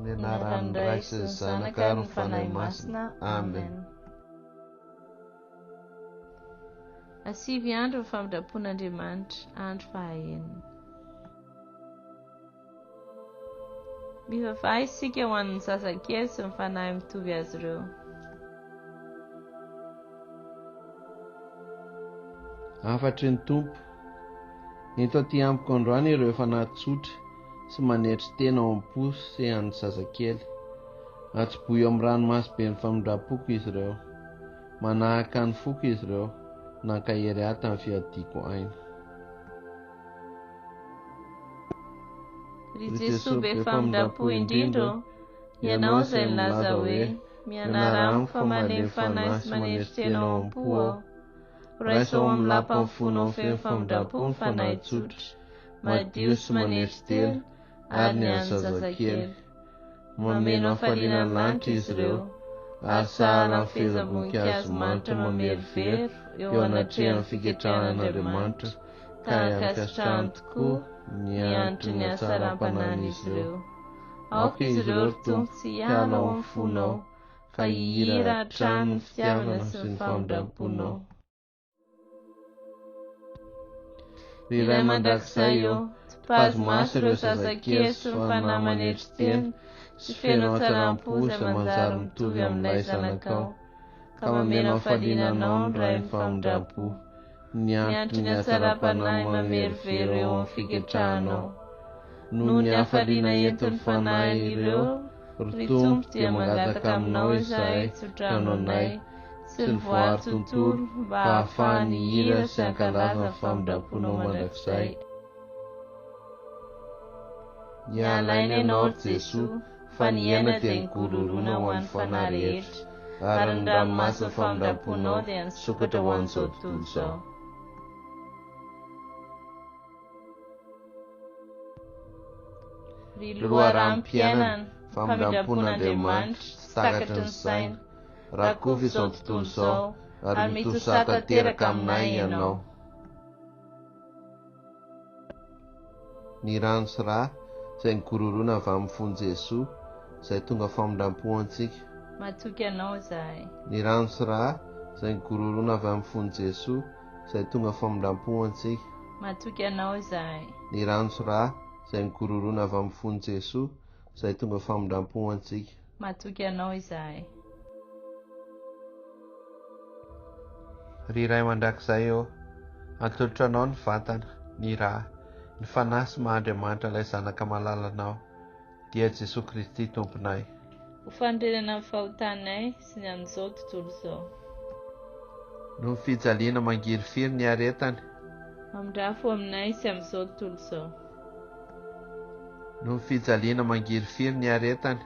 Ny anaran'ny Ray sy ny Zanaka ary ny Fanahy Masina. Amen. Hasiviandron'ny Famindram-pon'Andriamanitra, andro fahaenina. Mivavaha isika ho an'ny zazakely sy ny fanahy mitovy azy ireo. Afatry ny Tompo, eto aty amiko androany ireo efa nahatsotra sy manetry tena ao am-po sy an'ny zazakely. Atsoboy amin'ny ranomasyben'ny famindram-poko izy ireo, manahaka ny foko izy ireo, nankahery aty amin'ny fiadiako aina. Ry Jesosy be famindram-po indrindra, ianao izay nilaza hoe mianara amiko fa malemy fanahy sy manetry tena ao am-po aho. Raisao amin'ny lapan'ny fonao feno famindram-po ny fanahy tsotra, madio sy manetry tena ary ny an'ny zazakely. Mameno hafaliana ny lanitra izy ireo, ary sahala amin'ny fehezam-boninkazo manitra mamerovero eo anatrehan'ny fiketranan'Andriamanitra, ka ankasitrahany tokoa ny antony ny hasaram-panan'izy ireo. Aoka izy ireo ry Tompo tsy hiala ao amin'ny fonao, fa hihira hatramin'ny fitiavana sy ny famindram-ponao. Ry Ray mandrakizay eo, tipazo maso ireo zazakely sy ny fanahy manetry tena, sy feno hatsaram-po izay manjary mitovy amin'ilay zanakao, ka mameno hafaliana anao ny Ray ny famindram-po, ny antony ny hasaram-panahy mamerovero eo amin'ny fiketrahanao. Noho ny hafaliana entin'ny fanahy ireo, ry Tompo dia mangataka aminao izahay tsotranao anay, sy ny voary tontolo mba hahafahany hira sy hankalaza ny famindram-ponao mandrakizay. Nialaina ianao ry Jesosy, fa ny aina dia nigororona ho an'ny fanahy rehetra, ary ny ranomasin'ny famindram-ponao dia nisokatra ho an'izao tontolo izao. Ry loharanim-piainana, famindram-pon'Andriamanitra, tsy takatry ny saina, rakovy izao tontolo izao, ary mitosaka teraka aminay ianao. Ny rano sy rà izay nigororona avy amin'ny fon'i Jesosy, izay tonga famindram-po antsika. Matoky anao izahay. Ny rano sy rà izay nigororona avy amin'ny fon'i Jesosy, izay tonga famindram-po antsika. Matoky anao izahay. Ny rano sy rà izay nigororona avy amin'ny fon'i Jesosy, izay tonga famindram-po antsika. Matoky anao izahay. Ry Ray mandrakizay eo, atolotra anao ny vatana, ny rà, ny fanahy sy maha-Andriamanitra ilay zanaka malalanao, dia Jesosy Kristy Tomponay. Ho fandrenana amin'ny fahotanay sy ny an'izao tontolo izao. Noho ny fijaliana mangirifiry ny aretany, mamindrafo aminay sy amin'izao tontolo izao. Noho ny fijaliana mangirifiry ny aretany,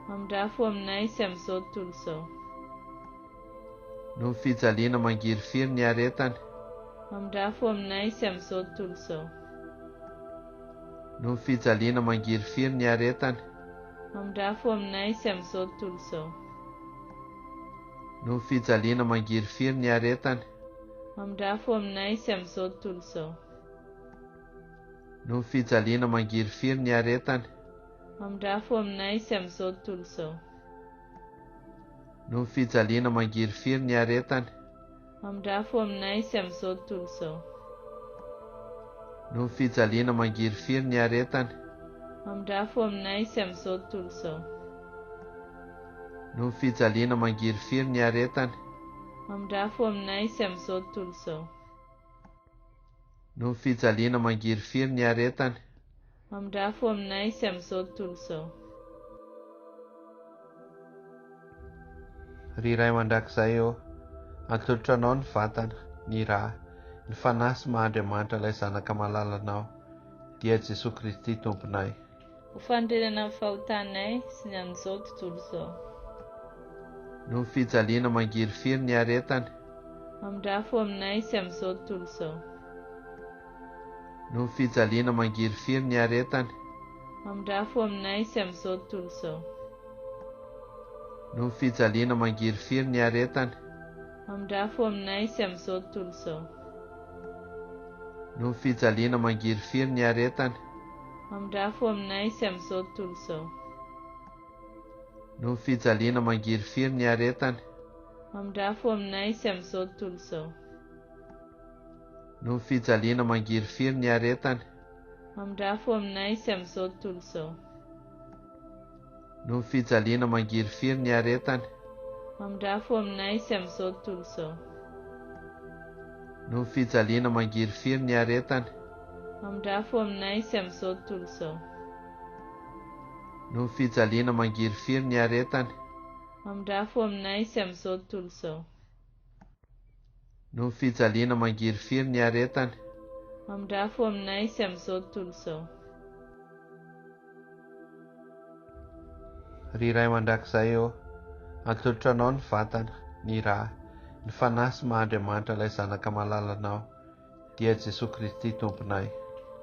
mamindrafo aminay sy amin'izao tontolo izao. Noho ny fijaliana mangirifiry ny aretany, mamindrafo aminay sy amin'izao tontolo izao. Noho ny fijaliana mangirifiry ny aretany, mamindrafo aminay sy amin'izao tontolo izao. Noho ny fijaliana mangirifiry ny aretany, mamindrafo aminay sy amin'izao tontolo izao. Noho ny fijaliana mangirifiry ny aretany, mamindrafo aminay sy amin'izao tontolo izao. Noho ny fijaliana mangirifiry ny aretany, mamindrafo aminay sy amin'izao tontolo izao. Noho ny fijaliana mangirifiry ny aretany, mamindrafo aminay sy amin'izao tontolo izao. Noho ny fijaliana mangirifiry ny aretany, mamindrafo aminay sy amin'izao tontolo izao. Noho ny fijaliana mangirifiry ny aretany, mamindrafo aminay sy amin'izao tontolo izao. Ry Ray mandrakizay eo, atolotra anao ny vatana, ny rà, ny fanahy sy maha-Andriamanitra ilay zanaka malalanao, dia Jesosy Kristy Tomponay. Ho fandrenana amin'ny fahotanay sy ny an'izao tontolo izao. Noho ny fijaliana mangirifiry ny aretany, mamindrafo aminay sy amin'izao tontolo izao. Noho ny fijaliana mangirifiry ny aretany, mamindrafo aminay sy amin'izao tontolo izao. Noho ny fijaliana mangirifiry ny aretany, mamindrafo aminay sy amin'izao tontolo izao. Noho ny fijaliana mangirifiry ny aretany, mamindrafo aminay sy amin'izao tontolo izao. no fijaliana mangirifiry ny aretany, mamindra-fo aminay sy amin'izao tontolo izao. no fijaliana mangirifiry ny aretany, Mamindra-fo aminay sy amin'izao tontolo izao. no fijaliana mangirifiry ny aretany, Mamindra-fo aminay sy amin'izao tontolo izao. no fijaliana mangirifiry ny aretany, Mamindra-fo aminay sy amin'izao tontolo izao. no fijaliana mangirifiry ny aretany, Mamindra-fo aminay sy amin'izao tontolo izao. no fijaliana mangirifiry ny aretany, Mamindra-fo aminay sy amin'izao tontolo izao. ry iray mandrakizay eo, atolotranao ny vatana, ny rà, ny fanahy sy maha-Andriamanitra ilay zanaka malalanao, dia Jesosy Kristy tomponay.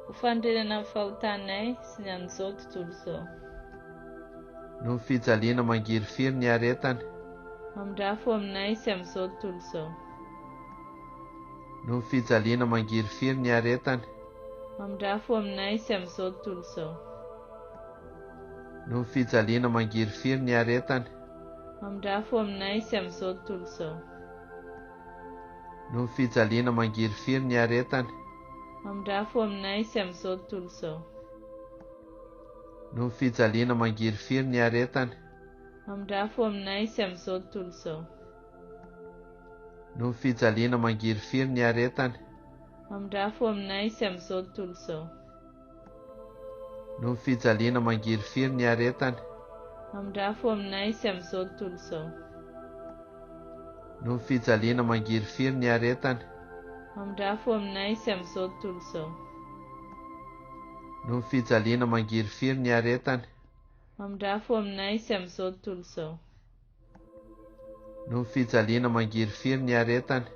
Ho fandrenana amin'ny fahotanay sy ny an'izao tontolo izao. no fijaliana mangirifiry ny aretany, Mamindra-fo aminay sy amin'izao tontolo izao. no fijaliana mangirifiry ny aretany, Mamindra-fo aminay sy amin'izao tontolo izao. no fijaliana mangirifiry ny aretany, Mamindra-fo aminay sy amin'izao tontolo izao. no fijaliana mangirifiry ny aretany, Mamindra-fo aminay sy amin'izao tontolo izao. no fijaliana mangirifiry ny aretany, Mamindra-fo aminay sy amin'izao tontolo izao. no fijaliana mangirifiry ny aretany, Mamindra-fo aminay sy amin'izao tontolo izao. no fijaliana mangirifiry ny aretany, Mamindra-fo aminay sy amin'izao tontolo izao. no fijaliana mangirifiry ny aretany, Mamindra-fo aminay sy amin'izao tontolo izao. no fijaliana mangirifiry ny aretany, Mamindra-fo aminay sy amin'izao tontolo izao. no fijaliana mangirifiry ny aretany,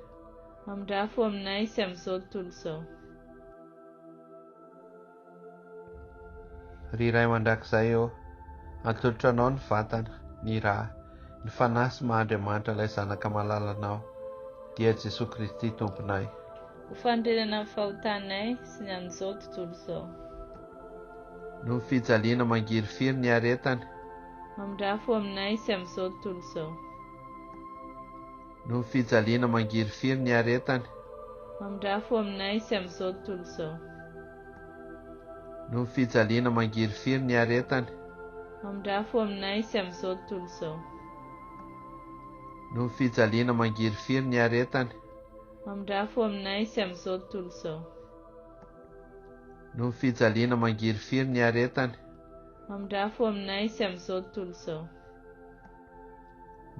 Mamindra-fo aminay sy amin'izao tontolo izao. ry iray mandrakizay eo, atolotranao ny vatana, ny rà, ny fanahy sy maha-Andriamanitra ilay zanaka malalanao, dia Jesosy Kristy tomponay. Ho fandrenana amin'ny fahotanay sy ny an'izao tontolo izao. no fijaliana mangirifiry ny aretany, Mamindra-fo aminay sy amin'izao tontolo izao. no fijaliana mangirifiry ny aretany, Mamindra-fo aminay sy amin'izao tontolo izao. no fijaliana mangirifiry ny aretany, Mamindra-fo aminay sy amin'izao tontolo izao. no fijaliana mangirifiry ny aretany, Mamindra-fo aminay sy amin'izao tontolo izao. no fijaliana mangirifiry ny aretany, Mamindra-fo aminay sy amin'izao tontolo izao.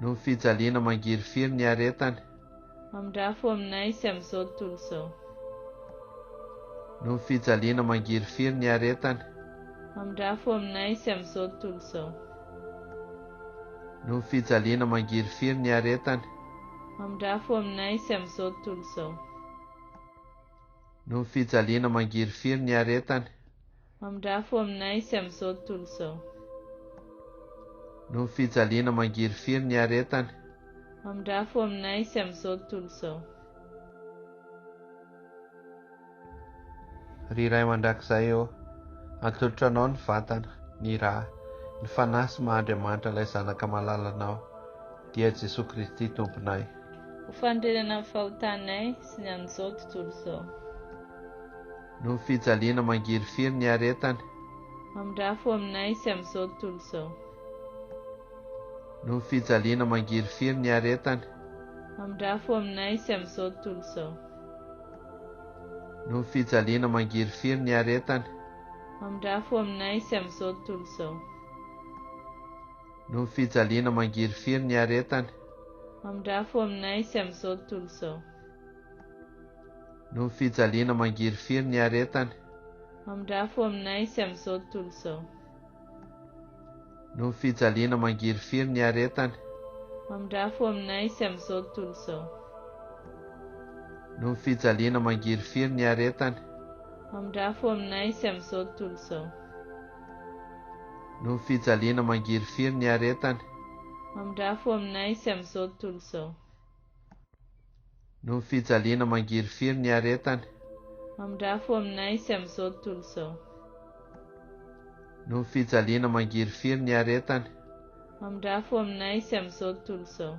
no fijaliana mangirifiry ny aretany, Mamindra-fo aminay sy amin'izao tontolo izao. no fijaliana mangirifiry ny aretany, Mamindra-fo aminay sy amin'izao tontolo izao. no fijaliana mangirifiry ny aretany, Mamindra-fo aminay sy amin'izao tontolo izao. no fijaliana mangirifiry ny aretany, Mamindra-fo aminay sy amin'izao tontolo izao. no fijaliana mangirifiry ny aretany, Mamindra-fo aminay sy amin'izao tontolo izao. ry iray mandrakizay eo, atolotranao ny vatana, ny rà, ny fanahy sy maha-Andriamanitra ilay zanaka malalanao, dia Jesosy Kristy tomponay. Ho fandrenana amin'ny fahotanay sy ny an'izao tontolo izao. no fijaliana mangirifiry ny aretany, Mamindra-fo aminay sy amin'izao tontolo izao. no fijaliana mangirifiry ny aretany, Mamindra-fo aminay sy amin'izao tontolo izao. no fijaliana mangirifiry ny aretany, Mamindra-fo aminay sy amin'izao tontolo izao. no fijaliana mangirifiry ny aretany, Mamindra-fo aminay sy amin'izao tontolo izao. no fijaliana mangirifiry ny aretany, Mamindra-fo aminay sy amin'izao tontolo izao. no fijaliana mangirifiry ny aretany, Mamindra-fo aminay sy amin'izao tontolo izao. no fijaliana mangirifiry ny aretany, Mamindra-fo aminay sy amin'izao tontolo izao. no fijaliana mangirifiry ny aretany, Mamindra-fo aminay sy amin'izao tontolo izao. no fijaliana mangirifiry ny aretany, Mamindra-fo aminay sy amin'izao tontolo izao. no fijaliana mangirifiry ny aretany, Mamindra fo aminay sy amin'izao tontolo izao.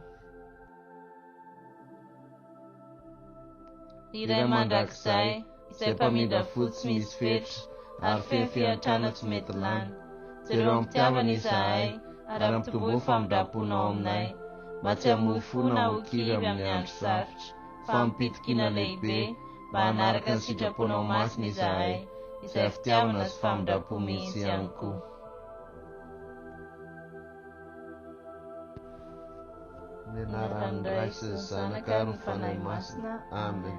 Iray mandrakizay izay mpamindra fotsy misy fetra ary feno fiantrana tsy mety lany. Jereo ampitiavana izahay ary ampitombo ny famindram-ponao aminay, mba tsy hamoy fo na ho kivy amin'ny andro sarotra, fa ampitokiana lehibe mba hanaraka ny sitraponao masina izahay, izay fitiavana sy famindram-po mihitsy ihany koa. Ny anaran'ny Ray sy ny Zanaka ary ny Fanahy Masina. Amen.